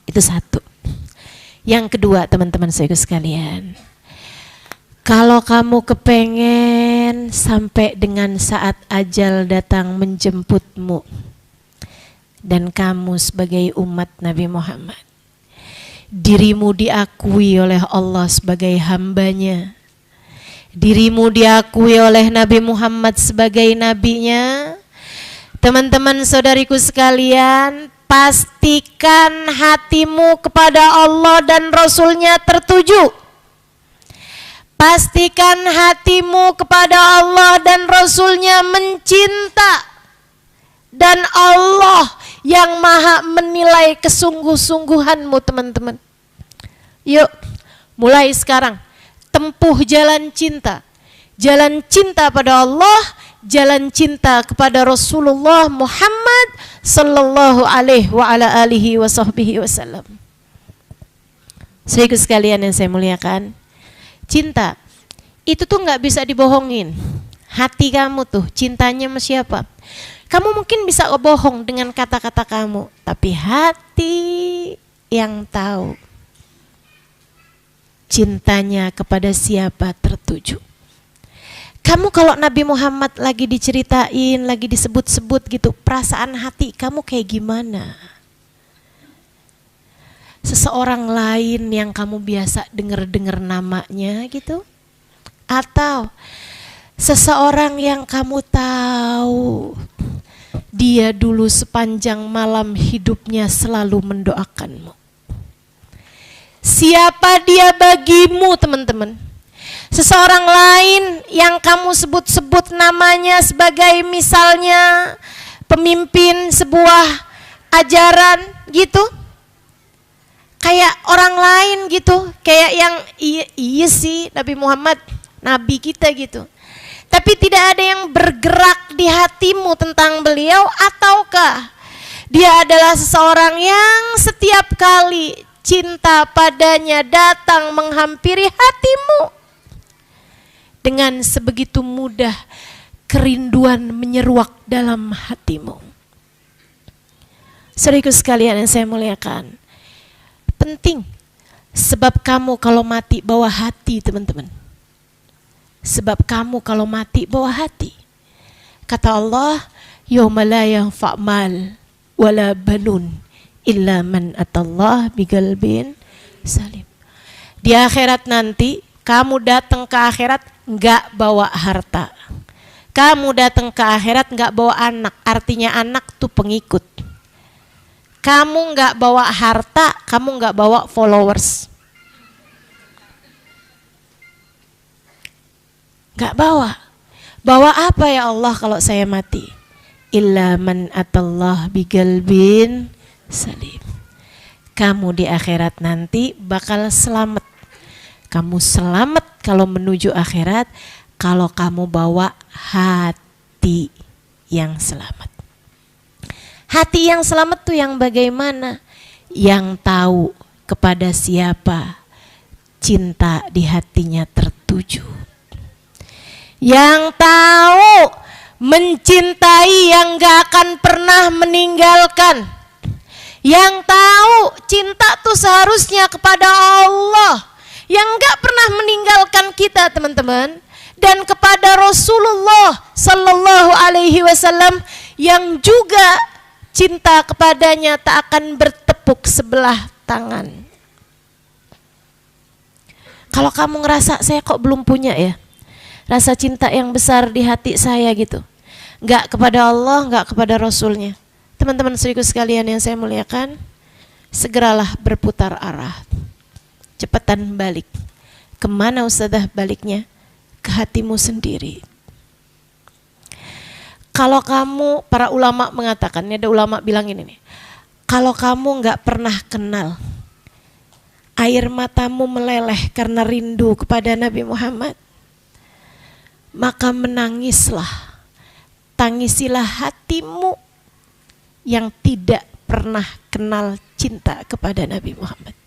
Itu satu. Yang kedua teman-teman saya sekalian, kalau kamu kepengen sampai dengan saat ajal datang menjemputmu dan kamu sebagai umat Nabi Muhammad, dirimu diakui oleh Allah sebagai hambanya, dirimu diakui oleh Nabi Muhammad sebagai nabinya, teman-teman saudariku sekalian, pastikan hatimu kepada Allah dan Rasulnya tertuju. Pastikan hatimu kepada Allah dan Rasulnya mencinta. Dan Allah yang maha menilai kesungguh-sungguhanmu teman-teman. Yuk, mulai sekarang tempuh jalan cinta. Jalan cinta pada Allah, jalan cinta kepada Rasulullah Muhammad sallallahu alaihi wa ala alihi wa sahbihi wasallam. Saudara sekalian yang saya muliakan, cinta itu tuh nggak bisa dibohongin. Hati kamu tuh cintanya sama siapa? Kamu mungkin bisa bohong dengan kata-kata kamu, tapi hati yang tahu cintanya kepada siapa tertuju. Kamu kalau Nabi Muhammad lagi diceritain, lagi disebut-sebut gitu, perasaan hati kamu kayak gimana? Seseorang lain yang kamu biasa denger-denger namanya gitu? Atau seseorang yang kamu tahu dia dulu sepanjang malam hidupnya selalu mendoakanmu. Siapa dia bagimu teman-teman? Seseorang lain yang kamu sebut-sebut namanya sebagai misalnya pemimpin sebuah ajaran gitu, kayak orang lain gitu, kayak yang iya sih Nabi Muhammad, Nabi kita gitu, tapi tidak ada yang bergerak di hatimu tentang beliau, ataukah dia adalah seseorang yang setiap kali cinta padanya datang menghampiri hatimu. Dengan sebegitu mudah kerinduan menyeruak dalam hatimu. Saudaraku sekalian yang saya muliakan, penting, sebab kamu kalau mati bawa hati teman-teman. Sebab kamu kalau mati bawa hati. Kata Allah, yauma la yanfa' mal wala banun illa man atallah biqalbin salim. Di akhirat nanti kamu datang ke akhirat enggak bawa harta. Kamu datang ke akhirat enggak bawa anak. Artinya anak tuh pengikut. Kamu enggak bawa harta, kamu enggak bawa followers. Enggak bawa. Bawa apa ya Allah kalau saya mati? Illa man atallah biqalbin salim. kamu di akhirat nanti bakal selamat. Kamu selamat kalau menuju akhirat kalau kamu bawa hati yang selamat. Hati yang selamat tuh yang bagaimana? Yang tahu kepada siapa cinta di hatinya tertuju. Yang tahu mencintai yang gak akan pernah meninggalkan. Yang tahu cinta tuh seharusnya kepada Allah yang gak pernah meninggalkan kita, teman-teman. Dan kepada Rasulullah Sallallahu Alaihi Wasallam yang juga cinta kepadanya tak akan bertepuk sebelah tangan. Kalau kamu ngerasa saya kok belum punya ya rasa cinta yang besar di hati saya gitu, nggak kepada Allah, nggak kepada Rasulnya, teman-teman saudaraku sekalian yang saya muliakan, segeralah berputar arah, cepetan balik. Kemana Ustazah baliknya? Ke hatimu sendiri. Kalau kamu, para ulama mengatakan, ada ulama bilang ini nih, kalau kamu nggak pernah kenal, air matamu meleleh karena rindu kepada Nabi Muhammad, maka menangislah, tangisilah hatimu yang tidak pernah kenal cinta kepada Nabi Muhammad.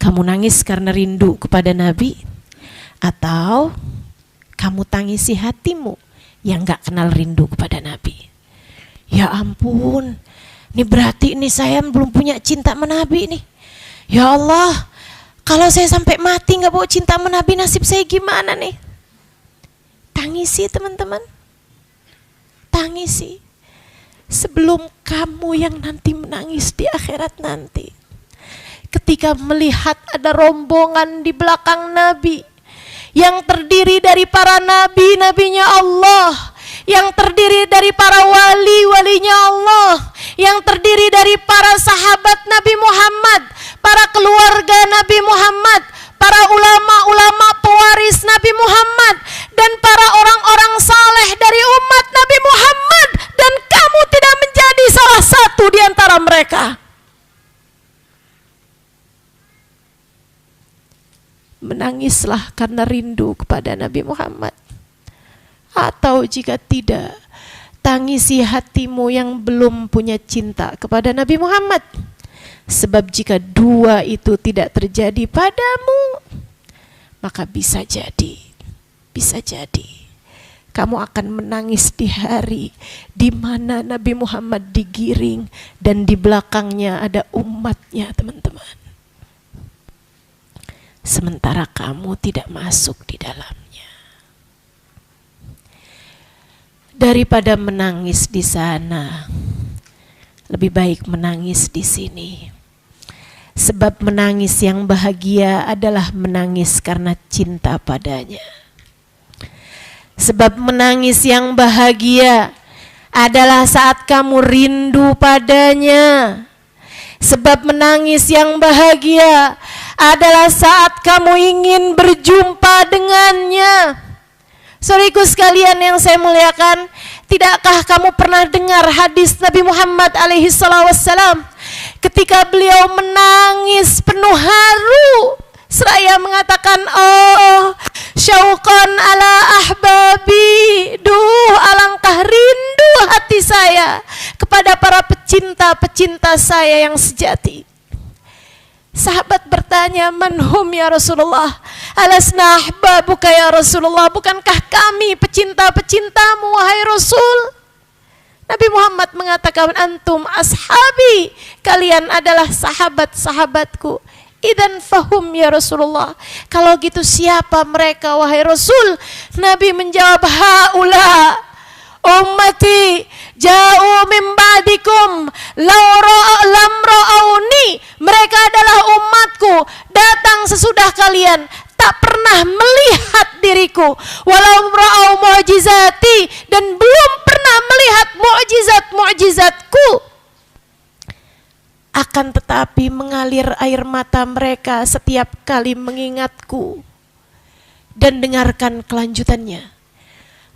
Kamu nangis karena rindu kepada Nabi, atau kamu tangisi hatimu yang gak kenal rindu kepada Nabi. Ya ampun, ini berarti ini saya belum punya cinta sama Nabi nih. Ya Allah, kalau saya sampai mati gak bawa cinta sama Nabi, nasib saya gimana nih? Tangisi teman-teman, tangisi. Sebelum kamu yang nanti menangis di akhirat nanti, ketika melihat ada rombongan di belakang Nabi yang terdiri dari para nabi-nabinya Allah, yang terdiri dari para wali-walinya Allah, yang terdiri dari para sahabat Nabi Muhammad, para keluarga Nabi Muhammad, para ulama-ulama pewaris Nabi Muhammad, dan para orang-orang saleh dari umat Nabi Muhammad, dan kamu tidak menjadi salah satu di antara mereka. Menangislah karena rindu kepada Nabi Muhammad. Atau jika tidak, tangisi hatimu yang belum punya cinta kepada Nabi Muhammad. Sebab jika dua itu tidak terjadi padamu, maka bisa jadi kamu akan menangis di hari di mana Nabi Muhammad digiring dan di belakangnya ada umatnya, teman-teman. Sementara kamu tidak masuk di dalamnya. Daripada menangis di sana, lebih baik menangis di sini. Sebab menangis yang bahagia adalah menangis karena cinta padanya. Sebab menangis yang bahagia adalah saat kamu rindu padanya. Sebab menangis yang bahagia adalah saat kamu ingin berjumpa dengannya. Saudaraku sekalian yang saya muliakan, tidakkah kamu pernah dengar hadis Nabi Muhammad alaihi wassalam ketika beliau menangis penuh haru seraya mengatakan, oh syauqan ala ahbabi, duh alangkah rindu hati saya kepada para pecinta-pecinta saya yang sejati. Sahabat bertanya, manhum ya Rasulullah? Alasna ahbabuka ya Rasulullah? Bukankah kami pecinta-pecintamu wahai Rasul? Nabi Muhammad mengatakan, antum ashabi, kalian adalah sahabat-sahabatku. Idzan fahum ya Rasulullah. Kalau gitu siapa mereka wahai Rasul? Nabi menjawab, haula ummati ja'u min ba'dikum lam ra'auni. Mereka adalah umatku, datang sesudah kalian, tak pernah melihat diriku, walau ra'au mu'jizati, dan belum pernah melihat mu'jizat-mu'jizatku. Akan tetapi mengalir air mata mereka setiap kali mengingatku. Dan dengarkan kelanjutannya,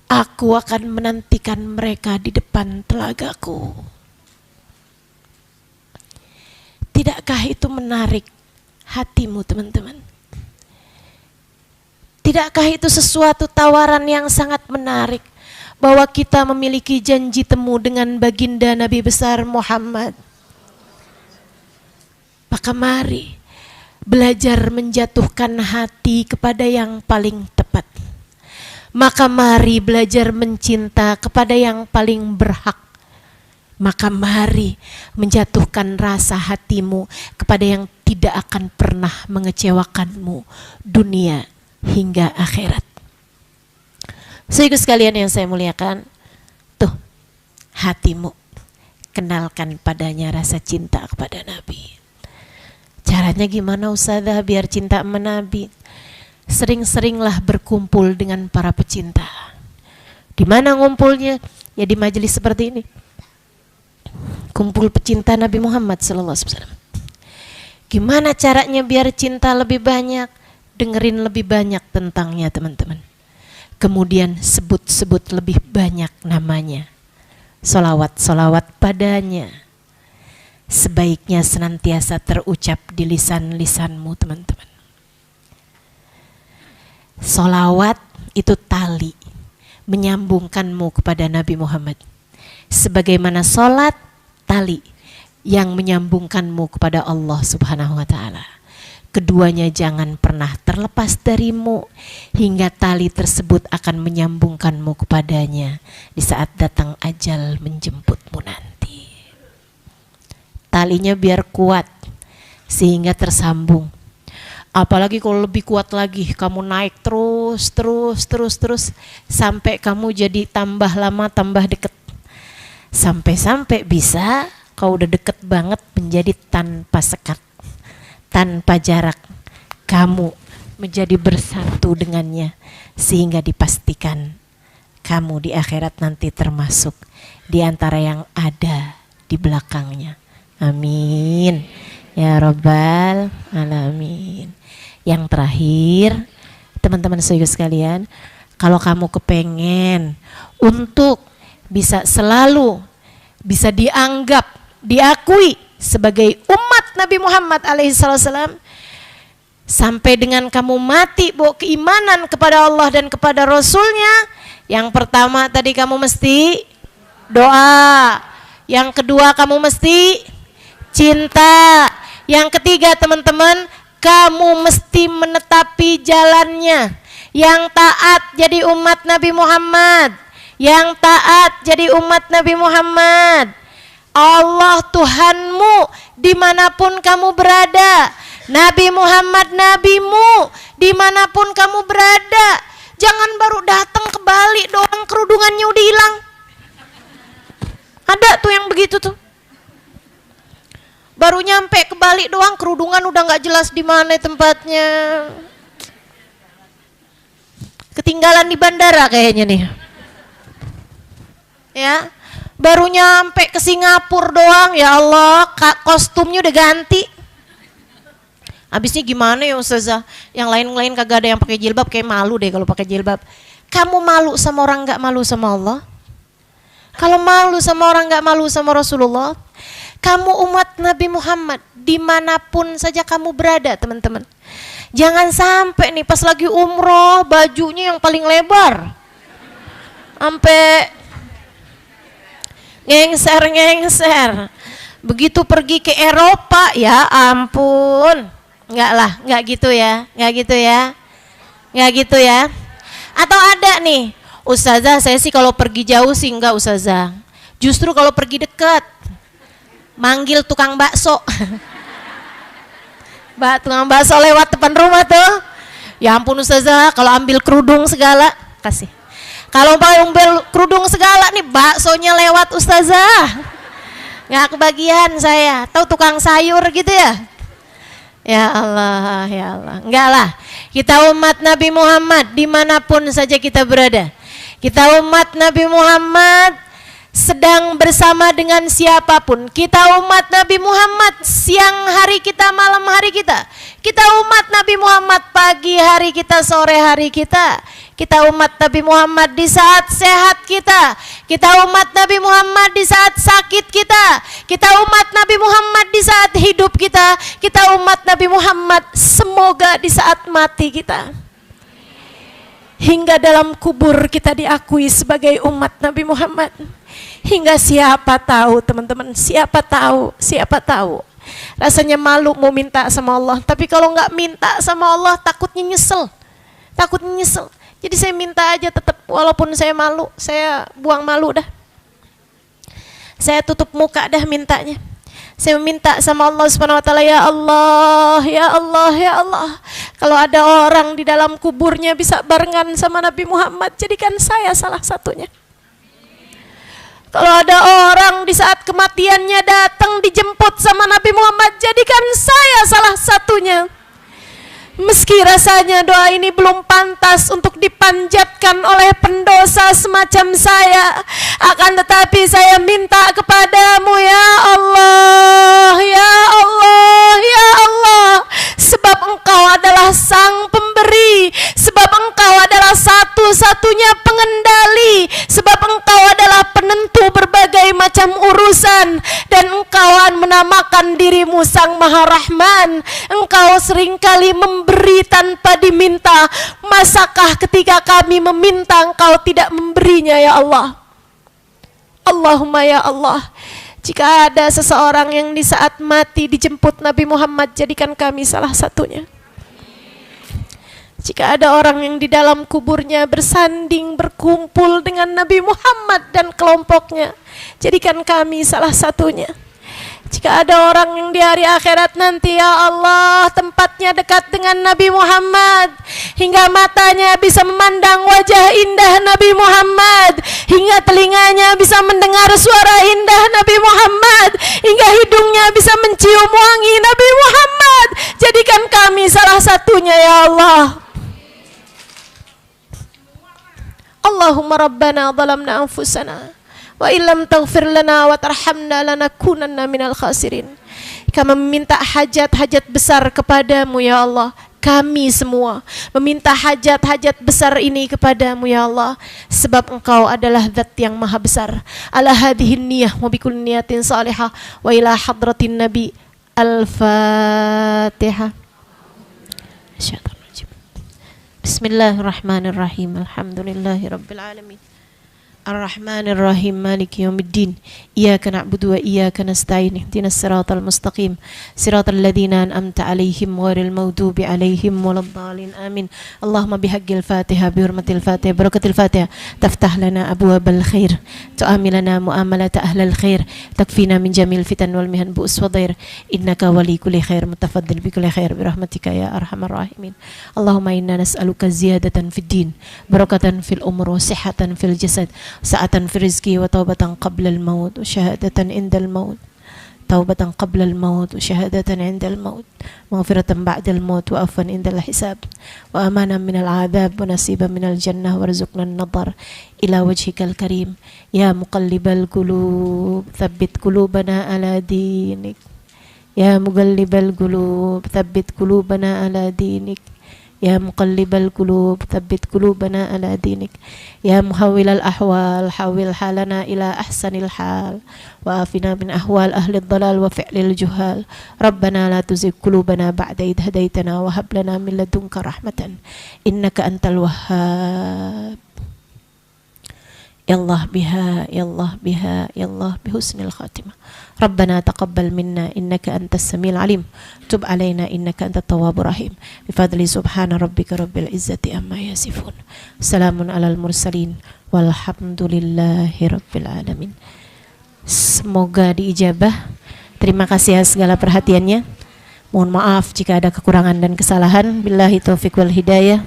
aku akan menantikan mereka di depan telagaku. Tidakkah itu menarik hatimu teman-teman? Tidakkah itu sesuatu tawaran yang sangat menarik, bahwa kita memiliki janji temu dengan baginda Nabi besar Muhammad? Maka mari belajar menjatuhkan hati kepada yang paling tepat. Maka mari belajar mencinta kepada yang paling berhak. Maka mari menjatuhkan rasa hatimu kepada yang tidak akan pernah mengecewakanmu dunia hingga akhirat. Saudara sekalian yang saya muliakan, tuh hatimu, kenalkan padanya rasa cinta kepada Nabi. Caranya gimana Ustazah biar cinta sama Nabi? Sering-seringlah berkumpul dengan para pecinta. Di mana ngumpulnya? Ya di majelis seperti ini. Kumpul pecinta Nabi Muhammad SAW. Gimana caranya biar cinta lebih banyak? Dengerin lebih banyak tentangnya teman-teman. Kemudian sebut-sebut lebih banyak namanya. Solawat-solawat padanya. Sebaiknya senantiasa terucap di lisan-lisanmu teman-teman. Solawat itu tali menyambungkanmu kepada Nabi Muhammad. Sebagaimana solat tali yang menyambungkanmu kepada Allah Subhanahu wa ta'ala. Keduanya jangan pernah terlepas darimu hingga tali tersebut akan menyambungkanmu kepadanya di saat datang ajal menjemputmu nanti. Talinya biar kuat sehingga tersambung. Apalagi kalau lebih kuat lagi, kamu naik terus sampai kamu jadi tambah lama tambah deket. Sampai bisa kau udah deket banget menjadi tanpa sekat, tanpa jarak. Kamu menjadi bersatu dengannya sehingga dipastikan kamu di akhirat nanti termasuk di antara yang ada di belakangnya. Amin ya Rabbal Alamin. Yang terakhir, teman-teman saudara sekalian, kalau kamu kepengen untuk bisa selalu bisa dianggap, diakui sebagai umat Nabi Muhammad alaihissalam, sampai dengan kamu mati bawa keimanan kepada Allah dan kepada Rasulnya, yang pertama tadi kamu mesti doa, yang kedua kamu mesti cinta, yang ketiga teman-teman, kamu mesti menetapi jalannya, yang taat jadi umat Nabi Muhammad, yang taat jadi umat Nabi Muhammad. Allah Tuhanmu dimanapun kamu berada, Nabi Muhammad nabimu dimanapun kamu berada. Jangan baru datang ke Bali doang kerudungannya udah hilang. Ada tuh yang begitu tuh. Baru nyampe ke Bali doang kerudungan udah nggak jelas di mana tempatnya. Ketinggalan di bandara kayaknya nih. Ya, baru nyampe ke Singapura doang, ya Allah, kostumnya udah ganti. Habisnya gimana ya Ustazah? Yang lain-lain kagak ada yang pakai jilbab, kayak malu deh kalau pakai jilbab. Kamu malu sama orang nggak malu sama Allah? Kalau malu sama orang nggak malu sama Rasulullah? Kamu umat Nabi Muhammad dimanapun saja kamu berada teman-teman. Jangan sampai nih pas lagi umroh bajunya yang paling lebar, sampai ngengser. Begitu pergi ke Eropa, ya ampun, nggak gitu ya. Atau ada nih, Ustazah saya sih kalau pergi jauh sih enggak Ustazah. Justru kalau pergi dekat, manggil tukang bakso. Tukang bakso lewat depan rumah tuh. Ya ampun Ustazah, kalau ambil kerudung segala, kasih. Kalau ambil kerudung segala nih, baksonya lewat Ustazah. Nggak kebagian saya. Tahu tukang sayur gitu ya? Ya Allah. Enggak lah. Kita umat Nabi Muhammad dimanapun saja kita berada. Kita umat Nabi Muhammad sedang bersama dengan siapapun. Kita umat Nabi Muhammad siang hari kita, malam hari kita. Kita umat Nabi Muhammad pagi hari kita, sore hari kita. Kita umat Nabi Muhammad di saat sehat kita. Kita umat Nabi Muhammad di saat sakit kita. Kita umat Nabi Muhammad di saat hidup kita. Kita umat Nabi Muhammad semoga di saat mati kita. Hingga dalam kubur kita diakui sebagai umat Nabi Muhammad. Hingga siapa tahu teman-teman, siapa tahu. Rasanya malu mau minta sama Allah. Tapi kalau nggak minta sama Allah takutnya nyesel. Jadi saya minta aja tetap, walaupun saya malu, saya buang malu dah. Saya tutup muka dah mintanya. Saya minta sama Allah Subhanahu wa taala, ya Allah, ya Allah, ya Allah. Kalau ada orang di dalam kuburnya bisa barengan sama Nabi Muhammad, jadikan saya salah satunya. Kalau ada orang di saat kematiannya datang dijemput sama Nabi Muhammad, jadikan saya salah satunya. Meski rasanya doa ini belum pantas untuk dipanjatkan oleh pendosa semacam saya, akan tetapi saya minta kepadamu ya Allah, ya Allah, ya Allah. Sebab Engkau adalah sang pemberi, sebab Engkau adalah satu-satunya pengendali, sebab Engkau adalah penentu berbagai macam urusan, dan Engkau menamakan dirimu Sang Maha Rahman. Engkau seringkali memberi tanpa diminta. Masakah ketika kami meminta Engkau tidak memberinya ya Allah? Allahumma ya Allah, jika ada seseorang yang di saat mati dijemput Nabi Muhammad, jadikan kami salah satunya. Jika ada orang yang di dalam kuburnya bersanding, berkumpul dengan Nabi Muhammad dan kelompoknya, jadikan kami salah satunya. Jika ada orang yang di hari akhirat nanti ya Allah tempatnya dekat dengan Nabi Muhammad, hingga matanya bisa memandang wajah indah Nabi Muhammad, hingga telinganya bisa mendengar suara indah Nabi Muhammad, hingga hidungnya bisa mencium wangi Nabi Muhammad, jadikan kami salah satunya ya Allah. Allahumma rabbana zalamna anfusana wa illam taghfir lana wa tarhamna lanakunanna minal khasirin. Kami meminta hajat-hajat besar kepadamu ya Allah. Kami semua meminta hajat-hajat besar ini kepadamu ya Allah, sebab Engkau adalah zat yang maha besar. Ala hadhihi niyah wa bikul niyatin salihah wa ila hadratin nabi. Al-Fatihah. Bismillahirrahmanirrahim. Alhamdulillahi rabbil alamin. Ar-Rahmanir-Rahim, Maliki Yawmiddin. Iyyaka na'budu wa iyyaka nasta'in. Ihdinas siratal mustaqim. Siratal ladzina an'amta 'alaihim ghairil maghdubi 'alaihim waladdallin. Amin. Allahumma bihaqqil Fatihah, bihurmatil Fatihah, barakatil Fatihah, taftah lana abwabal khair, tu'amilana mu'amalata ahlal khair, takfina min jamil fitan wal mihan bu'us wa dhair. Innaka wali kulli khair, mutafaddil bi kulli khair, birahmatika ya arhamar rahimin. Allahumma inna nas'aluka ziyadatan fid din, barakatan fil umur, wa sihhatan fil jasad, sa'atan fi rizki, wa taubatan qabla al-maut, wa syahadatan indal maut, taubatan qabla al-maut, wa syahadatan indal maut, maghfiratan ba'da al-maut, wa afwan indal hisab, wa amanan min al-'adab, wa nasiban min al-jannah, warzuqna an-nadhar ila wajhikal karim. Ya muqallibal qulub, thabbit qulubana ala dinik. Ya muqallibal qulub, thabbit qulubana ala dinik. Ya muqallibal qulub, thabbit qulubana ala dinik. Ya muhawwilal ahwal, hawwil halana ila ahsanil hal, wa afina min ahwal ahli dhalal wa fi'lil juhal. Rabbana la tuzigh qulubana ba'da idh hadaitana wa hab lana min ladunka rahmatan innaka antal wahhab. Ya Allah biha, ya Allah biha, ya Allah bihusnil khatimah. Rabbana taqabbal minna innaka antas samiul alim, tub alaina innaka antat tawwabur rahim. Bifadli subhana rabbika rabbil izzati amma yasifun, salamun alal mursalin, walhamdulillahi rabbil alamin. Semoga diijabah. Terima kasih atas segala perhatiannya. Mohon maaf jika ada kekurangan dan kesalahan. Billahi taufiq wal hidayah,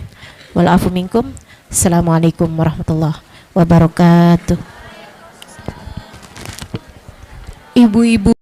wal afu minkum. Assalamualaikum warahmatullahi wabarakatuh. Ibu-ibu